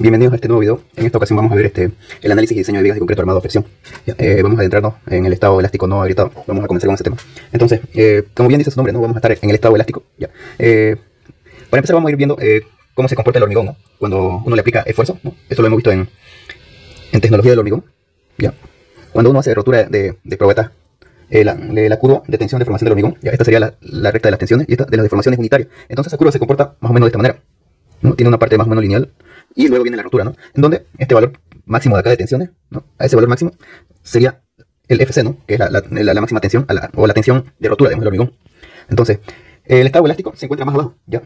Bienvenidos a este nuevo video. En esta ocasión vamos a ver el análisis y diseño de vigas de concreto armado a fricción. Vamos a adentrarnos en el estado elástico no agrietado. Vamos a comenzar con ese tema. Entonces, como bien dice su nombre, ¿no? Vamos a estar en el estado elástico. Para empezar vamos a ir viendo cómo se comporta el hormigón, ¿no? Cuando uno le aplica esfuerzo, ¿no? Esto lo hemos visto en tecnología del hormigón. Cuando uno hace rotura de probetas, la curva de tensión de formación del hormigón, esta sería la recta de las tensiones y esta de las deformaciones unitarias. Entonces esa curva se comporta más o menos de esta manera, ¿no? Tiene una parte más o menos lineal y luego viene la rotura, ¿no? En donde este valor máximo de acá de tensiones, ¿no? A ese valor máximo sería el FC, ¿no? Que es la máxima tensión o la tensión de rotura, digamos, del hormigón. Entonces, el estado elástico se encuentra más abajo, ¿ya?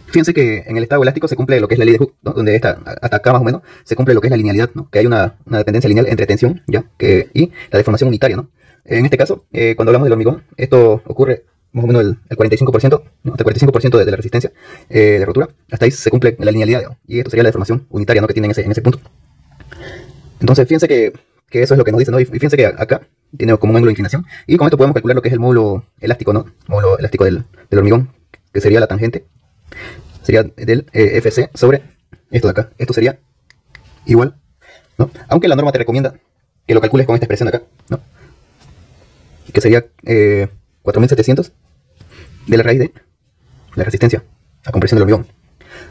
Fíjense que en el estado elástico se cumple lo que es la ley de Hooke, ¿no? Donde hasta acá más o menos se cumple lo que es la linealidad, ¿no? Que hay una dependencia lineal entre tensión, ¿ya? Y la deformación unitaria, ¿no? En este caso, cuando hablamos del hormigón, esto ocurre más o menos el 45%, ¿no? Hasta el 45% de la resistencia de rotura. Hasta ahí se cumple la linealidad, ¿no? Y esto sería la deformación unitaria, ¿no? Que tiene en ese punto. Entonces, fíjense que eso es lo que nos dice, ¿no? Y fíjense que acá tiene como un ángulo de inclinación. Y con esto podemos calcular lo que es el módulo elástico, ¿no? Módulo elástico del hormigón, que sería la tangente. Sería del FC sobre esto de acá. Esto sería igual, ¿no? Aunque la norma te recomienda que lo calcules con esta expresión de acá, ¿no? Que sería 4700 de la raíz de la resistencia a compresión del hormigón.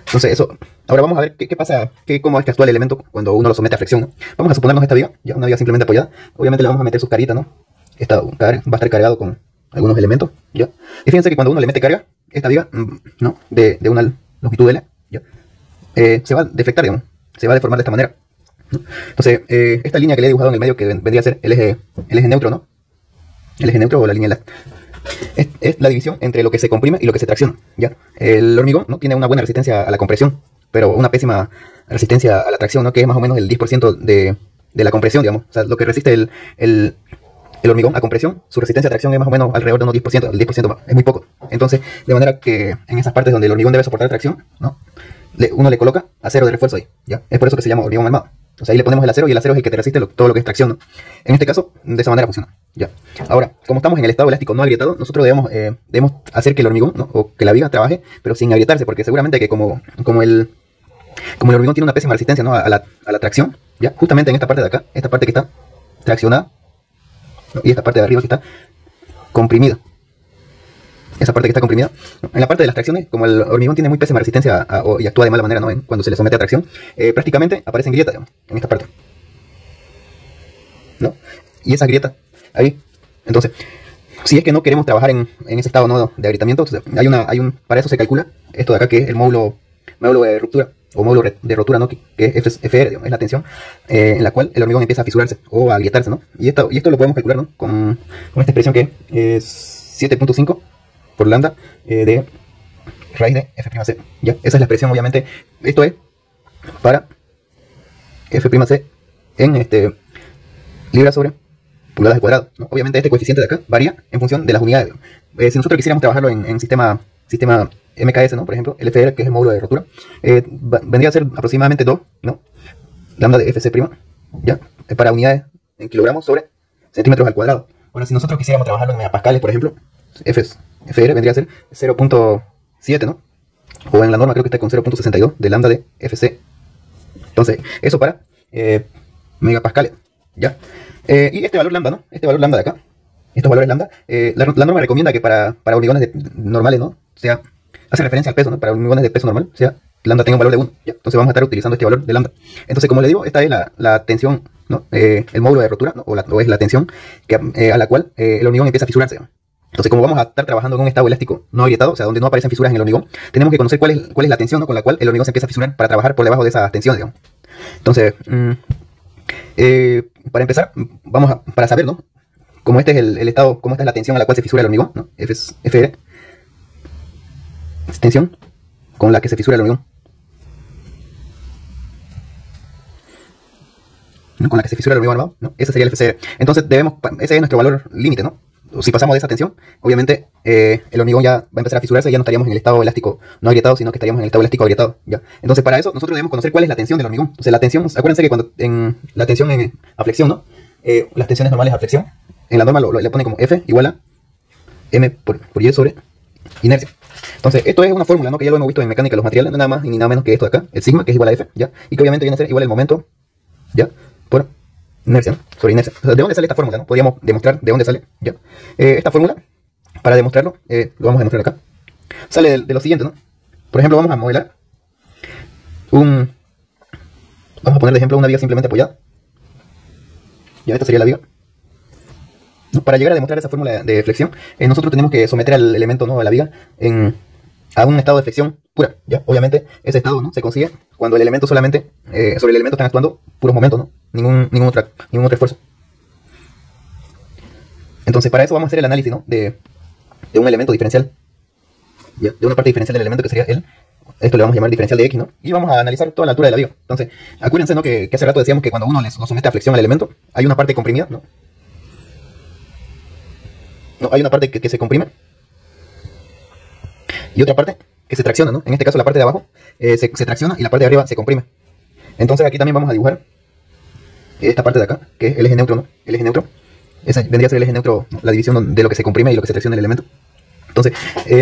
Entonces eso, ahora vamos a ver qué pasa, cómo es que actúa el elemento cuando uno lo somete a fricción, ¿no? Vamos a suponernos esta viga, ya una viga simplemente apoyada. Obviamente le vamos a meter sus caritas, ¿no? Esta va a estar cargado con algunos elementos, ¿ya? Y fíjense que cuando uno le mete carga, esta viga, ¿no? De una longitud L, ¿ya? Se va a deflectar, digamos, se va a deformar de esta manera, ¿no? Entonces, esta línea que le he dibujado en el medio, que vendría a ser el eje neutro, ¿no? El eje neutro o la línea es la división entre lo que se comprime y lo que se tracciona, ¿ya? El hormigón, ¿no? Tiene una buena resistencia a la compresión, pero una pésima resistencia a la tracción, ¿no? Que es más o menos el 10% de la compresión, digamos. O sea, lo que resiste el hormigón a compresión, su resistencia a tracción es más o menos alrededor de unos 10%, el 10% es muy poco. Entonces, de manera que en esas partes donde el hormigón debe soportar tracción, ¿no? Uno le coloca acero de refuerzo ahí, ¿ya? Es por eso que se llama hormigón armado. O sea, ahí le ponemos el acero y el acero es el que te resiste todo lo que es tracción, ¿no? En este caso, de esa manera funciona, ¿ya? Ahora, como estamos en el estado elástico no agrietado, nosotros debemos hacer que el hormigón, ¿no? O que la viga trabaje, pero sin agrietarse, porque seguramente que como el hormigón tiene una pésima resistencia, ¿no? a la tracción, ¿ya? Justamente en esta parte de acá, esta parte que está traccionada, ¿no? Y esta parte de arriba que está comprimida. Esa parte que está comprimida. En la parte de las tracciones, como el hormigón tiene muy pésima resistencia y actúa de mala manera, ¿no? Cuando se le somete a tracción, prácticamente aparecen grietas, digamos, en esta parte, ¿no? Y esa grieta ahí. Entonces, si es que no queremos trabajar en ese estado, ¿no? De agrietamiento, para eso se calcula esto de acá, que es el módulo de ruptura, o módulo de rotura, ¿no? Que es FR, digamos, es la tensión en la cual el hormigón empieza a fisurarse o a agrietarse, ¿no? Y esto lo podemos calcular, ¿no? Con esta expresión que es 7.5 por lambda de raíz de F'C, ¿ya? Esa es la expresión, obviamente. Esto es para F'C en libras sobre pulgadas al cuadrado, ¿no? Obviamente este coeficiente de acá varía en función de las unidades. Si nosotros quisiéramos trabajarlo en sistema MKS, ¿no? Por ejemplo, el FR, que es el módulo de rotura, vendría a ser aproximadamente 2, ¿no? Lambda de Fc', ¿ya? Para unidades en kilogramos sobre centímetros al cuadrado. Ahora, si nosotros quisiéramos trabajarlo en megapascales, por ejemplo, FR vendría a ser 0.7, ¿no? O en la norma creo que está con 0.62 de lambda de Fc. Entonces, eso para megapascales, ¿ya? Y este valor lambda, ¿no? Este valor lambda de acá, estos valores lambda, la norma recomienda que para hormigones normales, ¿no? Hace referencia al peso, ¿no? Para hormigones de peso normal, lambda tenga un valor de 1, ¿ya? Entonces vamos a estar utilizando este valor de lambda. Entonces, como le digo, esta es la tensión, ¿no? El módulo de rotura, ¿no? O es la tensión a la cual el hormigón empieza a fisurarse, ¿no? Entonces, como vamos a estar trabajando en un estado elástico no agrietado, o sea, donde no aparecen fisuras en el hormigón, tenemos que conocer cuál es la tensión, ¿no? Con la cual el hormigón se empieza a fisurar para trabajar por debajo de esa tensión, digamos. Entonces, para empezar, para saber, ¿no? Cómo este es el estado, cómo esta es la tensión a la cual se fisura el hormigón, ¿no? FR, tensión con la que se fisura el hormigón, ¿no? Con la que se fisura el hormigón armado, ¿no? Ese sería el FCR. Entonces ese es nuestro valor límite, ¿no? Si pasamos de esa tensión, obviamente el hormigón ya va a empezar a fisurarse y ya no estaríamos en el estado elástico no agrietado, sino que estaríamos en el estado elástico agrietado, ¿ya? Entonces, para eso nosotros debemos conocer cuál es la tensión del hormigón. Entonces, la tensión, acuérdense que cuando en la tensión a flexión, ¿no? Las tensiones normales a flexión, en la norma le ponen como F igual a M por Y sobre inercia. Entonces, esto es una fórmula, ¿no? Que ya lo hemos visto en mecánica de los materiales, nada más y ni nada menos que esto de acá, el sigma, que es igual a F, ¿ya? Y que obviamente viene a ser igual el momento, ¿ya? Por inercia, ¿no? Sobre inercia. O sea, ¿de dónde sale esta fórmula, no? Podríamos demostrar de dónde sale, ¿ya? Esta fórmula, para demostrarlo, lo vamos a demostrar acá. Sale de lo siguiente, ¿no? Por ejemplo, vamos a modelar vamos a poner de ejemplo una viga simplemente apoyada. Ya, esta sería la viga. ¿No? Para llegar a demostrar esa fórmula de flexión, nosotros tenemos que someter al elemento, ¿no? A la viga a un estado de flexión pura, ¿ya? Obviamente, ese estado, ¿no? Se consigue cuando el elemento solamente, sobre el elemento están actuando puros momentos, ¿no? Ningún otro esfuerzo. Entonces, para eso vamos a hacer el análisis, ¿no? De un elemento diferencial, ¿ya? De una parte diferencial del elemento que sería esto le vamos a llamar diferencial de X, ¿no? Y vamos a analizar toda la altura de la viga. Entonces, acuérdense, ¿no? Que hace rato decíamos que cuando uno lo somete a flexión al elemento, hay una parte comprimida, ¿no? No, hay una parte que se comprime y otra parte que se tracciona, ¿no? En este caso la parte de abajo se tracciona y la parte de arriba se comprime. Entonces aquí también vamos a dibujar esta parte de acá, que es el eje neutro, ¿no? El eje neutro, esa vendría a ser el eje neutro, ¿no? La división de lo que se comprime y lo que se tracciona el elemento. Entonces,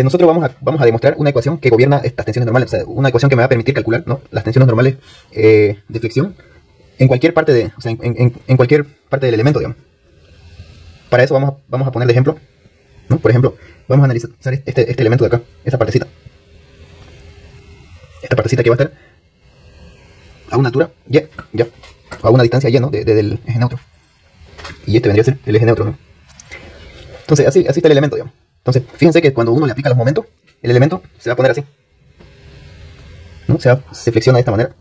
nosotros vamos a demostrar una ecuación que gobierna estas tensiones normales, o sea, una ecuación que me va a permitir calcular, ¿no? Las tensiones normales de flexión en cualquier parte o sea, en cualquier parte del elemento, digamos. Para eso vamos a poner de ejemplo, ¿no? Por ejemplo, vamos a analizar este elemento de acá, esta partecita. Esta partecita que va a estar a una altura y, ya, a una distancia y, ¿no? Del eje neutro. Y este vendría a ser el eje neutro, ¿no? Entonces, así está el elemento, digamos. Entonces, fíjense que cuando uno le aplica los momentos, el elemento se va a poner así, ¿no? Se flexiona de esta manera.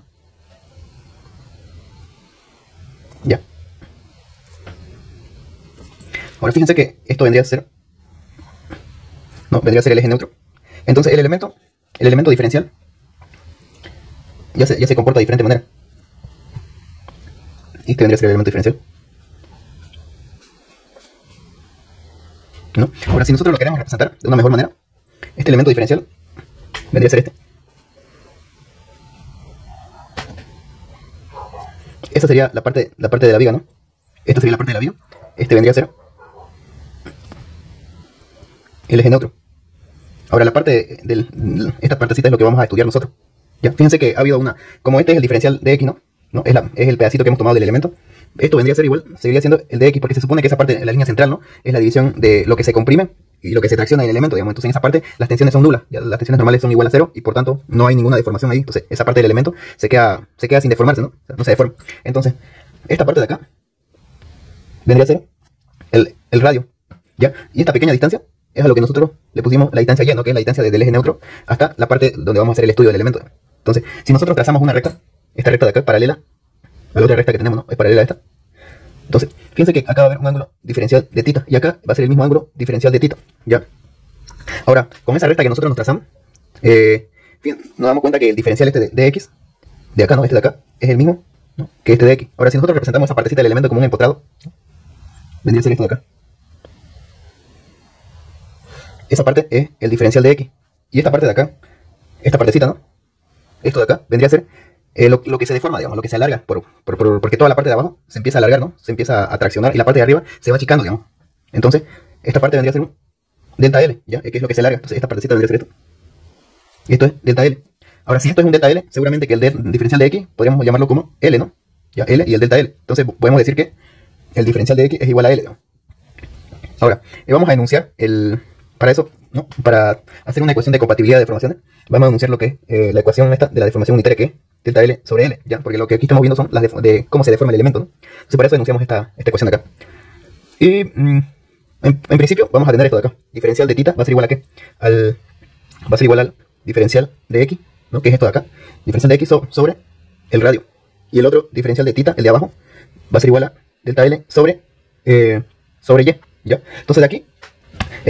Ya. Ahora fíjense que esto vendría a ser, no, vendría a ser el eje neutro. Entonces el elemento diferencial ya se comporta de diferente manera. Este vendría a ser el elemento diferencial, ¿no? Ahora, si nosotros lo queremos representar de una mejor manera, este elemento diferencial vendría a ser este. Esa sería la parte de la viga, ¿no? Esta sería la parte de la viga. Este vendría a ser el eje neutro. Ahora la parte esta partecita es lo que vamos a estudiar nosotros. Ya, fíjense que ha habido como este es el diferencial de X, ¿no? Es el pedacito que hemos tomado del elemento. Esto vendría a ser igual, seguiría siendo el de X, porque se supone que esa parte, la línea central, ¿no? Es la división de lo que se comprime y lo que se tracciona en el elemento, digamos. Entonces en esa parte las tensiones son nulas, ya, las tensiones normales son igual a cero y por tanto no hay ninguna deformación ahí. Entonces esa parte del elemento se queda sin deformarse, ¿no? O sea, no se deforma. Entonces, esta parte de acá vendría a ser el radio, ¿ya? Y esta pequeña distancia es a lo que nosotros le pusimos la distancia y, ¿no? Que es la distancia del eje neutro hasta la parte donde vamos a hacer el estudio del elemento. Entonces, si nosotros trazamos una recta, esta recta de acá paralela a la otra recta que tenemos, ¿no? Es paralela a esta. Entonces, fíjense que acá va a haber un ángulo diferencial de θ y acá va a ser el mismo ángulo diferencial de θ, ¿ya? Ahora, con esa recta que nosotros nos trazamos, nos damos cuenta que el diferencial este de X, de acá, ¿no? Este de acá, es el mismo, ¿no? Que este de X. Ahora, si nosotros representamos esa partecita del elemento como un empotrado, ¿no? Vendría a ser esto de acá. Esa parte es el diferencial de X. Y esta parte de acá, esta partecita, ¿no? Esto de acá vendría a ser lo que se deforma, digamos, lo que se alarga, porque toda la parte de abajo se empieza a alargar, ¿no? Se empieza a traccionar y la parte de arriba se va achicando, digamos. Entonces, esta parte vendría a ser un delta L, ¿ya? Que es lo que se alarga. Entonces, esta partecita vendría a ser esto. Y esto es delta L. Ahora, si esto es un delta L, seguramente que el diferencial de X podríamos llamarlo como L, ¿no? Ya, L y el delta L. Entonces, podemos decir que el diferencial de X es igual a L, digamos. Ahora, vamos a enunciar para eso, ¿no? Para hacer una ecuación de compatibilidad de deformaciones, vamos a enunciar lo que es la ecuación esta de la deformación unitaria, que es delta L sobre L, ¿ya? Porque lo que aquí estamos viendo son las de cómo se deforma el elemento, ¿no? Entonces, para eso enunciamos esta ecuación de acá. Y en principio vamos a tener esto de acá. Diferencial de θ va a ser igual a ¿qué? Va a ser igual al diferencial de X, ¿no? Que es esto de acá. Diferencial de X sobre el radio. Y el otro diferencial de θ, el de abajo, va a ser igual a delta L sobre Y, ¿ya? Entonces de aquí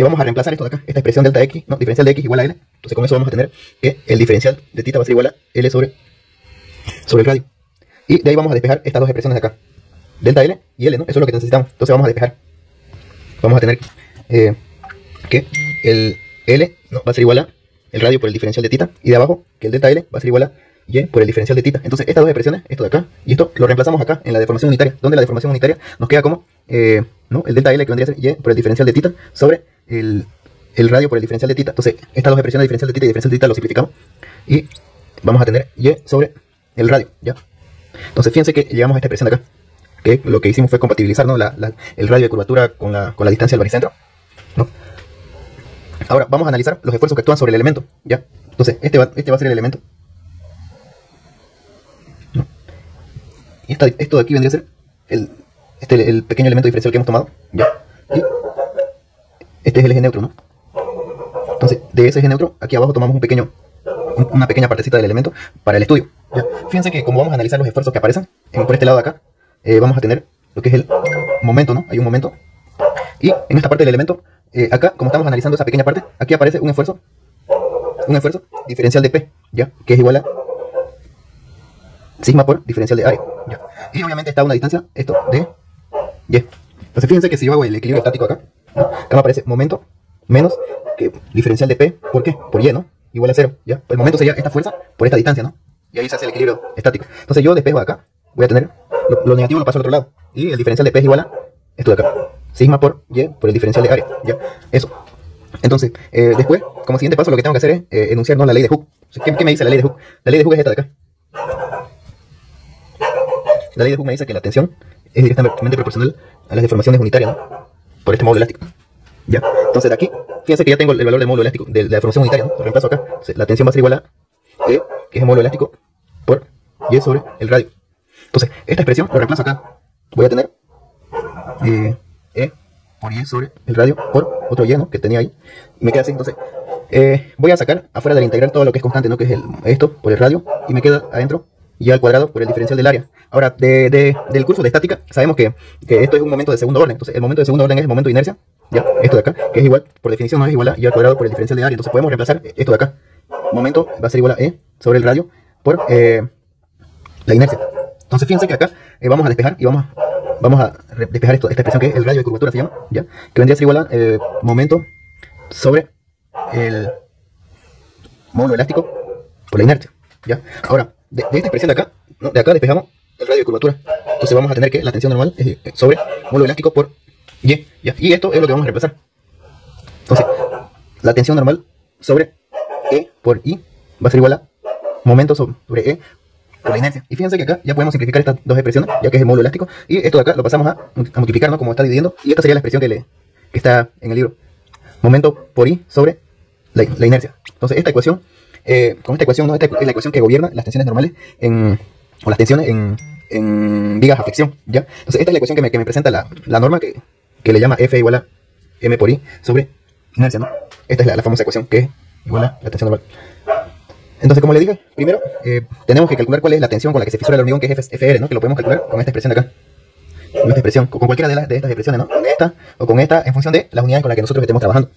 vamos a reemplazar esto de acá, esta expresión delta X, ¿no? Diferencial de X igual a L. Entonces con eso vamos a tener que el diferencial de θ va a ser igual a L sobre el radio. Y de ahí vamos a despejar estas dos expresiones de acá, delta L y L, ¿no? Eso es lo que necesitamos. Entonces vamos a despejar. Vamos a tener que el L, ¿no? Va a ser igual a el radio por el diferencial de θ. Y de abajo, que el delta L va a ser igual a Y por el diferencial de θ. Entonces estas dos expresiones, esto de acá y esto, lo reemplazamos acá en la deformación unitaria, donde la deformación unitaria nos queda como ¿no? El delta L, que vendría a ser Y por el diferencial de θ sobre el el radio por el diferencial de tita. Entonces, estas dos expresiones de diferencial de tita y diferencial de tita lo simplificamos. Y vamos a tener y sobre el radio, ¿ya? Entonces, fíjense que llegamos a esta expresión de acá. Que lo que hicimos fue compatibilizar, ¿no? El radio de curvatura con la distancia del baricentro, ¿no? Ahora, vamos a analizar los esfuerzos que actúan sobre el elemento, ¿ya? Entonces, este va a ser el elemento, ¿no? Y esto de aquí vendría a ser el pequeño elemento diferencial que hemos tomado, ¿ya? Y este es el eje neutro, ¿no? Entonces, de ese eje neutro, aquí abajo tomamos una pequeña partecita del elemento para el estudio, ¿ya? Fíjense que como vamos a analizar los esfuerzos que aparecen por este lado de acá, vamos a tener lo que es el momento, ¿no? Hay un momento. Y en esta parte del elemento, acá, como estamos analizando esa pequeña parte, aquí aparece un esfuerzo diferencial de P, ¿ya? Que es igual a sigma por diferencial de área, ¿ya? Y obviamente está a una distancia, esto, de Y. Entonces fíjense que si yo hago el equilibrio estático acá, ¿no? Acá me aparece momento menos que diferencial de P, ¿por qué? Por Y, ¿no? Igual a 0, ¿ya? El momento sería esta fuerza por esta distancia, ¿no? Y ahí se hace el equilibrio estático. Entonces yo despejo de acá, voy a tener lo negativo lo paso al otro lado. Y el diferencial de P es igual a esto de acá. Sigma por Y por el diferencial de área, ¿ya? Eso. Entonces, después, como siguiente paso, lo que tengo que hacer es enunciar, ¿no? La ley de Hooke. ¿Qué me dice la ley de Hooke? La ley de Hooke es esta de acá. La ley de Hooke me dice que la tensión es directamente proporcional a las deformaciones unitarias, ¿no? Por este módulo elástico, ¿ya? Entonces de aquí, fíjense que ya tengo el valor del módulo elástico, de la deformación unitaria, ¿no? Lo reemplazo acá. Entonces, la tensión va a ser igual a E, que es el módulo elástico, por Y sobre el radio. Entonces, esta expresión lo reemplazo acá. Voy a tener E por Y sobre el radio por otro Y, ¿no? Que tenía ahí. Y me queda así. Entonces, voy a sacar afuera del integral todo lo que es constante, ¿no? Que es esto por el radio. Y me queda adentro Y al cuadrado por el diferencial del área. Ahora, del curso de estática, sabemos que esto es un momento de segundo orden. Entonces, el momento de segundo orden es el momento de inercia. Ya, esto de acá, que es igual, por definición no es igual a Y al cuadrado por el diferencial de área. Entonces, podemos reemplazar esto de acá. Momento va a ser igual a E sobre el radio por la inercia. Entonces, fíjense que acá vamos a despejar y vamos a despejar esta expresión que es el radio de curvatura, se llama, ¿ya? Que vendría a ser igual a momento sobre el módulo elástico por la inercia, ¿ya? Ahora, de esta expresión de acá, ¿no? De acá despejamos el radio de curvatura. Entonces vamos a tener que la tensión normal es sobre módulo elástico por Y, ¿ya? Y esto es lo que vamos a reemplazar. Entonces, la tensión normal sobre E por I va a ser igual a momento sobre E por la inercia. Y fíjense que acá ya podemos simplificar estas dos expresiones, ya que es el módulo elástico. Y esto de acá lo pasamos a multiplicar, ¿no? Como está dividiendo. Y esta sería la expresión que está en el libro. Momento por I sobre la inercia. Entonces esta ecuación, con esta ecuación, ¿no? Esta es la ecuación que gobierna las tensiones normales o las tensiones en vigas a fricción, ¿ya? Entonces esta es la ecuación que me presenta la norma que le llama F igual a M por I sobre inercia, ¿no? Esta es la famosa ecuación que es igual a la tensión normal. Entonces, como le dije, primero tenemos que calcular cuál es la tensión con la que se fisura el hormigón, que es FR, ¿no? Que lo podemos calcular con esta expresión de acá. Con esta expresión, con cualquiera de estas expresiones, ¿no? Con esta o con esta, en función de las unidades con las que nosotros estemos trabajando.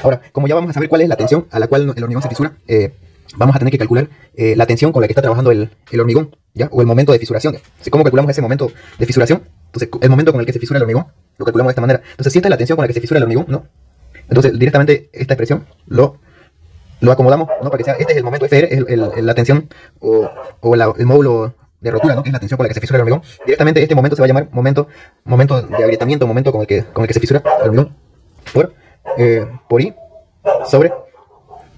Ahora, como ya vamos a saber cuál es la tensión a la cual el hormigón se fisura, vamos a tener que calcular la tensión con la que está trabajando el hormigón, ¿ya? O el momento de fisuración. Entonces, ¿cómo calculamos ese momento de fisuración? Entonces, el momento con el que se fisura el hormigón, lo calculamos de esta manera. Entonces, si esta es la tensión con la que se fisura el hormigón, ¿no? Entonces, directamente esta expresión lo acomodamos, ¿no? Para que sea, este es el momento FR, es la tensión o el módulo de rotura, ¿no? Que es la tensión con la que se fisura el hormigón. Directamente este momento se va a llamar momento de agrietamiento, momento con el que se fisura el hormigón por I sobre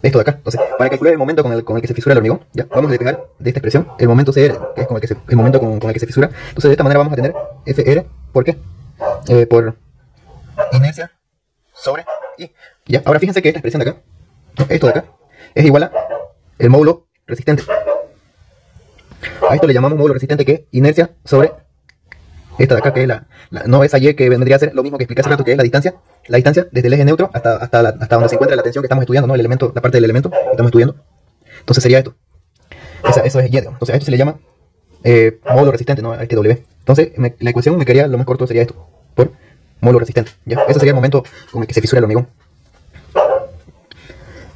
esto de acá. Entonces, para calcular el momento con el que se fisura el hormigón, ya vamos a despegar de esta expresión el momento CR, que es el momento con el que se fisura. Entonces, de esta manera vamos a tener FR, ¿por qué? Por inercia sobre I. Ya, ahora fíjense que esta expresión de acá, esto de acá, es igual a el módulo resistente. A esto le llamamos módulo resistente, que es inercia sobre esta de acá, que es no esa Y que vendría a ser lo mismo que expliqué hace rato, que es la distancia desde el eje neutro hasta donde se encuentra la tensión que estamos estudiando, ¿no? El elemento, la parte del elemento que estamos estudiando. Entonces sería esto. Eso es Y. Entonces a esto se le llama módulo resistente, ¿no? A este W. Entonces la ecuación lo más corto sería esto, por módulo resistente, ¿ya? Ese sería el momento con el que se fisura el hormigón.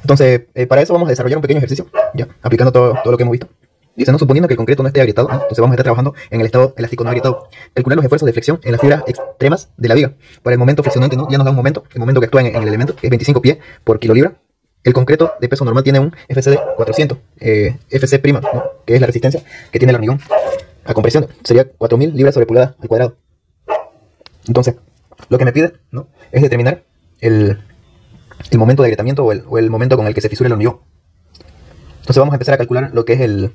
Entonces, para eso vamos a desarrollar un pequeño ejercicio, ya, aplicando todo lo que hemos visto. Dice, ¿no? Suponiendo que el concreto no esté agrietado, ¿no? Entonces vamos a estar trabajando en el estado elástico no agrietado. Calcular los esfuerzos de flexión en las fibras extremas de la viga. Para el momento friccionante, ¿no? Ya nos da un momento, el momento que actúa en el elemento, que es 25 pie por kilolibra. El concreto de peso normal tiene un FC de 400, FC', ¿no? Que es la resistencia que tiene el hormigón a compresión. Sería 4000 libras sobre pulgada al cuadrado. Entonces, lo que me pide, ¿no? Es determinar el momento de agrietamiento o el momento con el que se fisura el hormigón. Entonces vamos a empezar a calcular lo que es el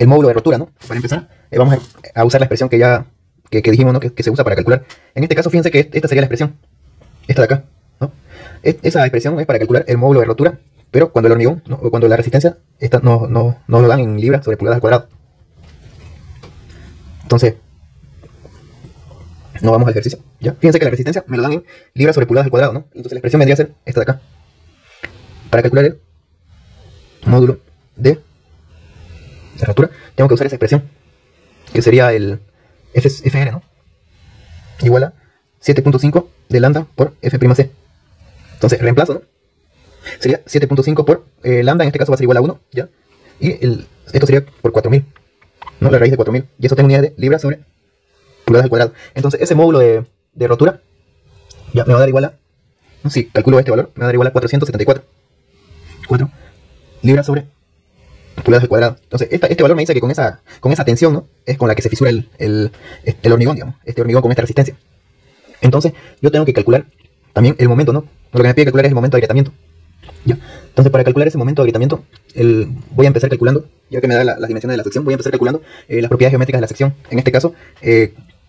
módulo de rotura, ¿no? Para empezar, vamos a usar la expresión que dijimos, ¿no? Que se usa para calcular. En este caso, fíjense que esta sería la expresión, esta de acá, ¿no? Esa expresión es para calcular el módulo de rotura, pero cuando el hormigón, ¿no? O cuando la resistencia, esta no lo dan en libras sobre pulgadas al cuadrado. Entonces, no vamos al ejercicio, ¿ya? Fíjense que la resistencia me lo dan en libras sobre pulgadas al cuadrado, ¿no? Entonces la expresión vendría a ser esta de acá. Para calcular el módulo de rotura, tengo que usar esa expresión, que sería el FR, ¿no? Igual a 7.5 de lambda por F'C. Entonces reemplazo, ¿no? Sería 7.5 por lambda, en este caso va a ser igual a 1, ¿ya? Y esto sería por 4000, ¿no? La raíz de 4000. Y eso tengo unidades de libras sobre pulgadas al cuadrado. Entonces ese módulo de rotura ya me va a dar igual a, ¿no? Si calculo este valor, me va a dar igual a 474 libras sobre pulgadas al cuadrado. Entonces este valor me dice que con esa tensión, ¿no? Es con la que se fisura el hormigón, digamos. Este hormigón con esta resistencia. Entonces yo tengo que calcular también el momento, ¿no? Lo que me pide calcular es el momento de agrietamiento, ¿ya? Entonces para calcular ese momento de agrietamiento, voy a empezar calculando, ya que me da las dimensiones de la sección, voy a empezar calculando las propiedades geométricas de la sección. En este caso,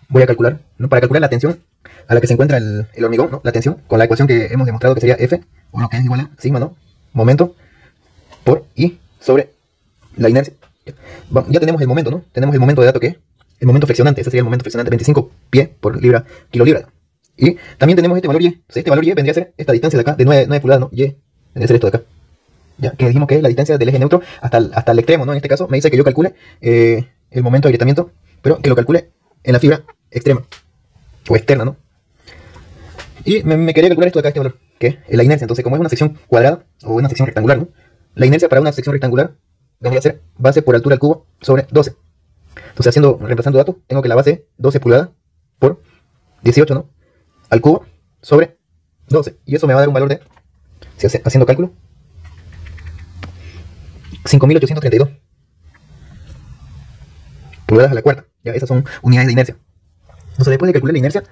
voy a calcular, ¿no? Para calcular la tensión a la que se encuentra el hormigón, ¿no? La tensión, con la ecuación que hemos demostrado que sería F, o lo que es igual a sigma, ¿no? Momento por I sobre la inercia. Ya tenemos el momento, ¿no? Tenemos el momento de dato que es el momento friccionante. Ese sería el momento friccionante, 25 pie por kilolibra. Y también tenemos este valor Y. Entonces este valor Y vendría a ser esta distancia de acá, de 9 pulgadas, ¿no? Y vendría a ser esto de acá. Ya, que dijimos que es la distancia del eje neutro hasta el extremo, ¿no? En este caso me dice que yo calcule el momento de agrietamiento, pero que lo calcule en la fibra extrema o externa, ¿no? Y me quería calcular esto de acá, este valor, que es la inercia. Entonces, como es una sección cuadrada o una sección rectangular, ¿no? La inercia para una sección rectangular vendría a ser base por altura al cubo sobre 12. Entonces, reemplazando datos, tengo que la base es 12 pulgadas por 18, ¿no? Al cubo sobre 12. Y eso me va a dar un valor de, haciendo cálculo, 5.832 pulgadas a la cuarta. Ya, esas son unidades de inercia. Entonces, después de calcular la inercia,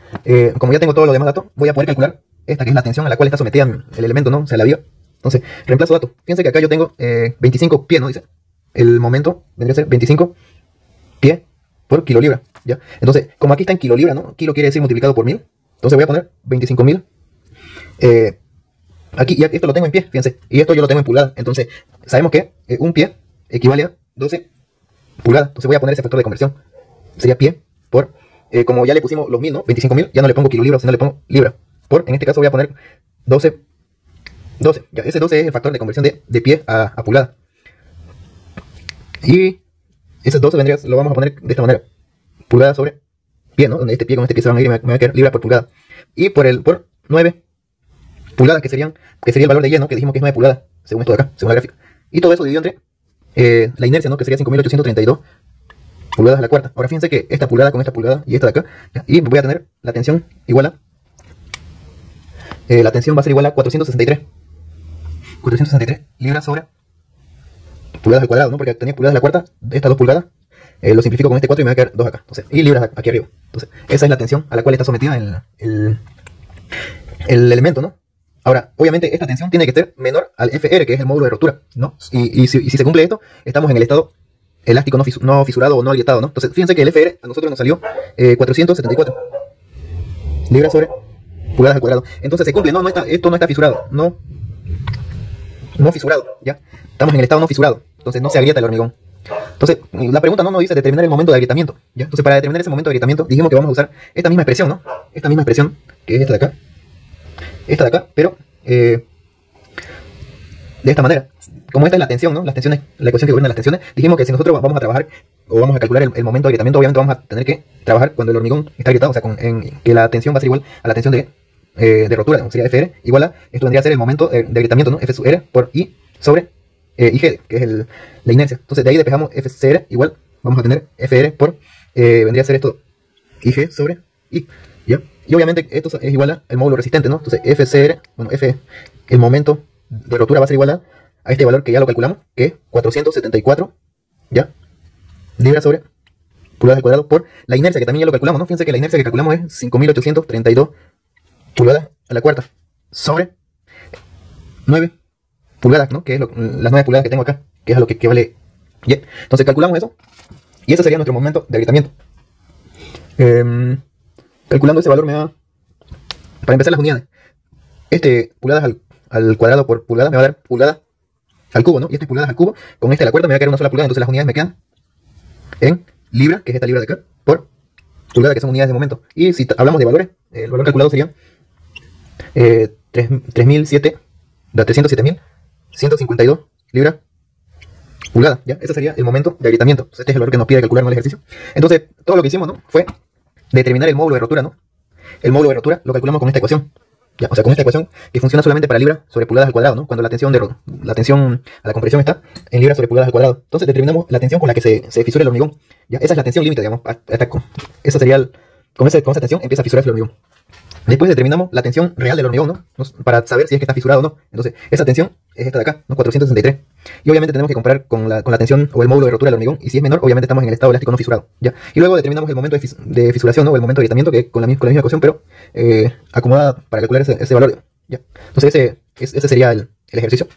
como ya tengo todos los demás datos, voy a poder calcular esta que es la tensión a la cual está sometida el elemento, ¿no? O sea, la vía. Entonces, reemplazo datos. Fíjense que acá yo tengo 25 pies, ¿no? Dice. El momento vendría a ser 25 pies por kilolibra, ¿ya? Entonces, como aquí está en kilolibra, ¿no? Kilo quiere decir multiplicado por 1000. Entonces voy a poner 25.000. Aquí, y esto lo tengo en pies, fíjense. Y esto yo lo tengo en pulgadas. Entonces, sabemos que un pie equivale a 12 pulgadas. Entonces voy a poner ese factor de conversión. Sería pie por, como ya le pusimos los 1000, ¿no? 25.000, ya no le pongo kilolibra, sino le pongo libra. Por, en este caso voy a poner 12. Ya, ese 12 es el factor de conversión de pie a pulgada. Y ese 12 lo vamos a poner de esta manera. Pulgada sobre pie, ¿no? Donde este pie con este pie se van a ir y me va a quedar libra por pulgada. Y por 9 pulgadas, que sería el valor de Y, ¿no? Que dijimos que es 9 pulgadas, según esto de acá, según la gráfica. Y todo eso dividido entre la inercia, ¿no? Que sería 5.832 pulgadas a la cuarta. Ahora fíjense que esta pulgada con esta pulgada y esta de acá, y voy a tener la tensión igual a, la tensión va a ser igual a 463 libras sobre pulgadas al cuadrado, ¿no? Porque tenía pulgadas a la cuarta, estas 2 pulgadas, lo simplifico con este 4 y me va a quedar 2 acá. Entonces, y libras aquí arriba. Entonces, esa es la tensión a la cual está sometida el elemento, ¿no? Ahora, obviamente esta tensión tiene que ser menor al FR, que es el módulo de rotura, ¿no? Y si se cumple esto, estamos en el estado elástico no fisurado o no agrietado, ¿no? Entonces, fíjense que el FR a nosotros nos salió 474 libras sobre pulgadas al cuadrado. Entonces se cumple, ¿no? Esto no está fisurado, no fisurado, ¿ya? Estamos en el estado no fisurado, entonces no se agrieta el hormigón. Entonces, la pregunta no nos dice determinar el momento de agrietamiento, ¿ya? Entonces, para determinar ese momento de agrietamiento, dijimos que vamos a usar esta misma expresión, ¿no? Esta misma expresión, que es esta de acá. Esta de acá, pero de esta manera. Como esta es la tensión, ¿no? Las tensiones, la ecuación que gobierna las tensiones, dijimos que si nosotros vamos a trabajar o vamos a calcular el momento de agrietamiento, obviamente vamos a tener que trabajar cuando el hormigón está agrietado, o sea, que la tensión va a ser igual a la tensión de rotura, ¿no? Sería FR igual a, esto vendría a ser el momento de agrietamiento, ¿no? FR por I sobre IG, que es la inercia. Entonces de ahí despejamos FCR igual, vamos a tener FR por, vendría a ser esto IG sobre I, ¿ya? Y obviamente esto es igual al módulo resistente, ¿no? Entonces FCR, bueno, el momento de rotura va a ser igual a este valor que ya lo calculamos, que es 474, ¿ya? Libras sobre pulgadas al cuadrado por la inercia, que también ya lo calculamos, ¿no? Fíjense que la inercia que calculamos es 5.832 pulgadas a la cuarta. sobre 9 pulgadas, ¿no? Que es las 9 pulgadas que tengo acá, que es a lo que vale Y. Entonces calculamos eso, y ese sería nuestro momento de agrietamiento. Calculando ese valor me da, para empezar, las unidades. Pulgadas al cuadrado por pulgada me va a dar pulgada al cubo, ¿no? Y pulgadas al cubo, con al cuarto me va a quedar una sola pulgada, entonces las unidades me quedan en libra, que es esta libra de acá, por pulgada, que son unidades de momento. Y si hablamos de valores, el valor calculado sería 307.152 libras pulgada, ¿ya? Ese sería el momento de agrietamiento. Este es el valor que nos pide calcular en el ejercicio. Entonces, todo lo que hicimos, ¿no? Fue determinar el módulo de rotura, ¿no? El módulo de rotura lo calculamos con esta ecuación. ¿Ya? O sea, con esta ecuación que funciona solamente para libras sobre pulgadas al cuadrado, ¿no? Cuando la tensión a la compresión está en libras sobre pulgadas al cuadrado. Entonces determinamos la tensión con la que se fisura el hormigón. ¿Ya? Esa es la tensión límite, digamos. Esa sería con esa tensión empieza a fisurarse el hormigón. Después determinamos la tensión real del hormigón, ¿no? Para saber si es que está fisurado o no. Entonces, esa tensión es esta de acá, ¿no? 463. Y obviamente tenemos que comparar con la tensión o el módulo de rotura del hormigón. Y si es menor, obviamente estamos en el estado elástico no fisurado, ¿ya? Y luego determinamos el momento de fisuración, ¿no? O el momento de agrietamiento, que con la misma ecuación, pero acomodada para calcular ese valor, ¿ya? Entonces, ese sería el ejercicio.